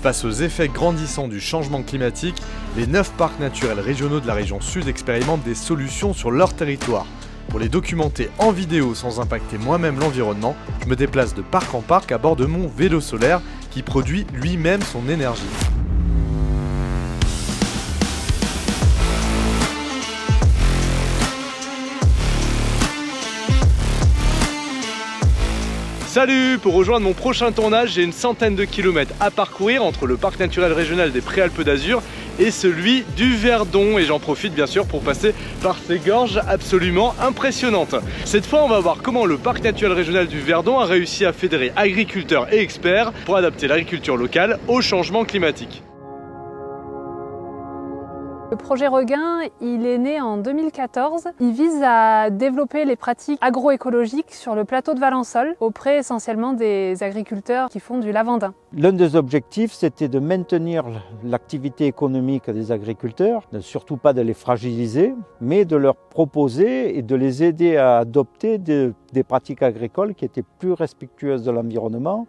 Face aux effets grandissants du changement climatique, les 9 parcs naturels régionaux de la région Sud expérimentent des solutions sur leur territoire. Pour les documenter en vidéo sans impacter moi-même l'environnement, je me déplace de parc en parc à bord de mon vélo solaire qui produit lui-même son énergie. Salut! Pour rejoindre mon prochain tournage, j'ai une centaine de kilomètres à parcourir entre le parc naturel régional des Préalpes d'Azur et celui du Verdon. Et j'en profite bien sûr pour passer par ces gorges absolument impressionnantes. Cette fois, on va voir comment le parc naturel régional du Verdon a réussi à fédérer agriculteurs et experts pour adapter l'agriculture locale au changement climatique. Le projet Regain, il est né en 2014. Il vise à développer les pratiques agroécologiques sur le plateau de Valençol, auprès essentiellement des agriculteurs qui font du lavandin. L'un des objectifs, c'était de maintenir l'activité économique des agriculteurs, surtout pas de les fragiliser, mais de leur proposer et de les aider à adopter des pratiques agricoles qui étaient plus respectueuses de l'environnement.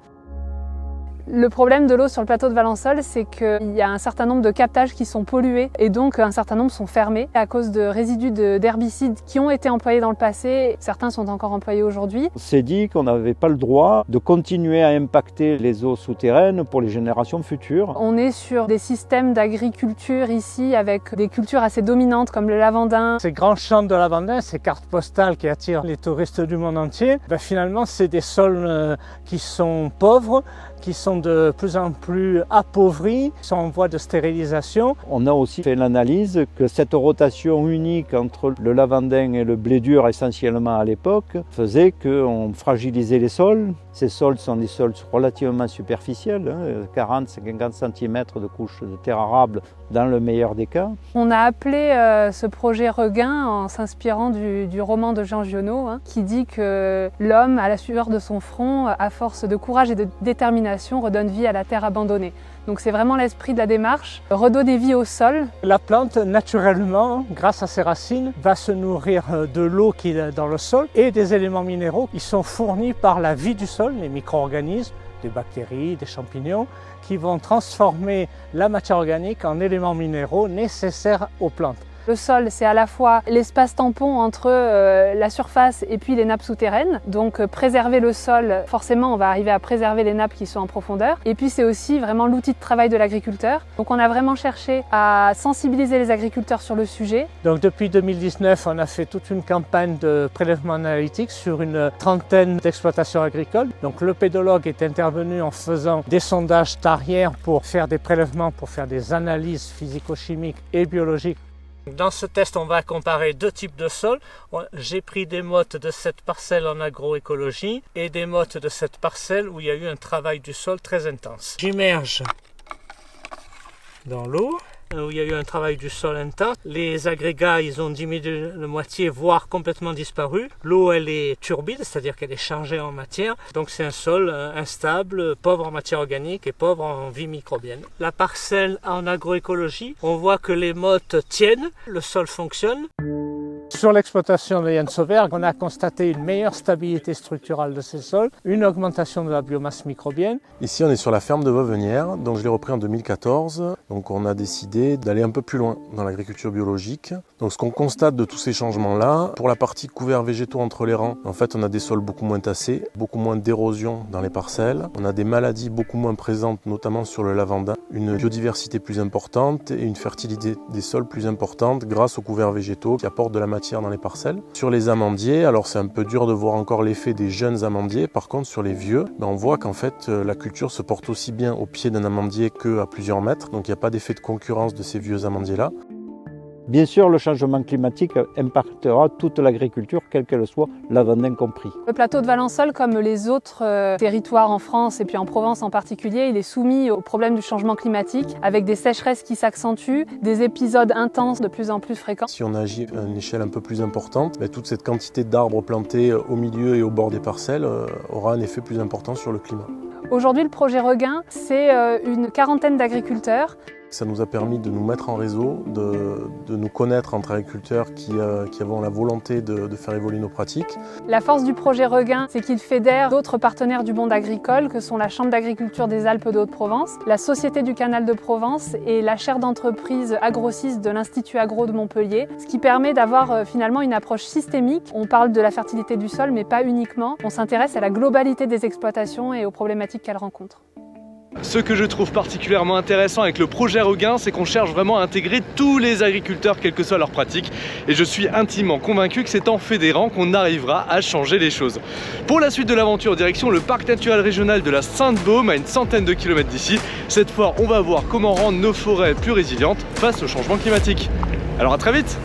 Le problème de l'eau sur le plateau de Valençol, c'est qu'il y a un certain nombre de captages qui sont pollués et donc un certain nombre sont fermés à cause de résidus d'herbicides qui ont été employés dans le passé. Certains sont encore employés aujourd'hui. On s'est dit qu'on n'avait pas le droit de continuer à impacter les eaux souterraines pour les générations futures. On est sur des systèmes d'agriculture ici avec des cultures assez dominantes comme le lavandin. Ces grands champs de lavandin, ces cartes postales qui attirent les touristes du monde entier, finalement c'est des sols qui sont pauvres, qui sont de plus en plus appauvris, sont en voie de stérilisation. On a aussi fait l'analyse que cette rotation unique entre le lavandin et le blé dur essentiellement à l'époque faisait qu'on fragilisait les sols. Ces sols sont des sols relativement superficiels, 40-50 cm de couche de terre arable dans le meilleur des cas. On a appelé ce projet Regain en s'inspirant du roman de Jean Giono, qui dit que l'homme, à la sueur de son front, à force de courage et de détermination, redonne vie à la terre abandonnée. Donc c'est vraiment l'esprit de la démarche, redonner vie au sol. La plante, naturellement, grâce à ses racines, va se nourrir de l'eau qui est dans le sol et des éléments minéraux qui sont fournis par la vie du sol, les micro-organismes, des bactéries, des champignons, qui vont transformer la matière organique en éléments minéraux nécessaires aux plantes. Le sol, c'est à la fois l'espace tampon entre la surface et puis les nappes souterraines. Donc préserver le sol, forcément on va arriver à préserver les nappes qui sont en profondeur. Et puis c'est aussi vraiment l'outil de travail de l'agriculteur. Donc on a vraiment cherché à sensibiliser les agriculteurs sur le sujet. Donc depuis 2019, on a fait toute une campagne de prélèvement analytique sur une trentaine d'exploitations agricoles. Donc le pédologue est intervenu en faisant des sondages tarières pour faire des prélèvements, pour faire des analyses physico-chimiques et biologiques. Dans ce test, on va comparer deux types de sols. J'ai pris des mottes de cette parcelle en agroécologie et des mottes de cette parcelle où il y a eu un travail du sol très intense. J'immerge dans l'eau, où il y a eu un travail du sol intense. Les agrégats, ils ont diminué de moitié, voire complètement disparu. L'eau, elle est turbide, c'est-à-dire qu'elle est chargée en matière. Donc c'est un sol instable, pauvre en matière organique et pauvre en vie microbienne. La parcelle en agroécologie, on voit que les mottes tiennent, le sol fonctionne. Sur l'exploitation de Yann Sauvergue, on a constaté une meilleure stabilité structurale de ces sols, une augmentation de la biomasse microbienne. Ici, on est sur la ferme de Vauvenière, donc je l'ai repris en 2014. Donc on a décidé d'aller un peu plus loin dans l'agriculture biologique. Donc ce qu'on constate de tous ces changements-là, pour la partie couverts végétaux entre les rangs, en fait on a des sols beaucoup moins tassés, beaucoup moins d'érosion dans les parcelles. On a des maladies beaucoup moins présentes, notamment sur le lavandin, une biodiversité plus importante et une fertilité des sols plus importante grâce aux couverts végétaux qui apportent de la matière dans les parcelles. Sur les amandiers, alors c'est un peu dur de voir encore l'effet des jeunes amandiers. Par contre, sur les vieux, on voit qu'en fait la culture se porte aussi bien au pied d'un amandier qu'à plusieurs mètres. Donc il n'y a pas d'effet de concurrence de ces vieux amandiers-là. Bien sûr, le changement climatique impactera toute l'agriculture, quelle qu'elle soit, lavandin compris. Le plateau de Valençol, comme les autres territoires en France et puis en Provence en particulier, il est soumis au problème du changement climatique avec des sécheresses qui s'accentuent, des épisodes intenses de plus en plus fréquents. Si on agit à une échelle un peu plus importante, toute cette quantité d'arbres plantés au milieu et au bord des parcelles aura un effet plus important sur le climat. Aujourd'hui, le projet Regain, c'est une quarantaine d'agriculteurs. Ça nous a permis de nous mettre en réseau, de nous connaître entre agriculteurs qui avons la volonté de faire évoluer nos pratiques. La force du projet Regain, c'est qu'il fédère d'autres partenaires du monde agricole que sont la Chambre d'agriculture des Alpes de Haute-Provence, la Société du Canal de Provence et la chaire d'entreprise Agro6 de l'Institut Agro de Montpellier, ce qui permet d'avoir finalement une approche systémique. On parle de la fertilité du sol, mais pas uniquement. On s'intéresse à la globalité des exploitations et aux problématiques qu'elles rencontrent. Ce que je trouve particulièrement intéressant avec le projet Regain, c'est qu'on cherche vraiment à intégrer tous les agriculteurs, quelle que soit leur pratique. Et je suis intimement convaincu que c'est en fédérant qu'on arrivera à changer les choses. Pour la suite de l'aventure, direction le parc naturel régional de la Sainte-Baume, à une centaine de kilomètres d'ici. Cette fois, on va voir comment rendre nos forêts plus résilientes face au changement climatique. Alors à très vite!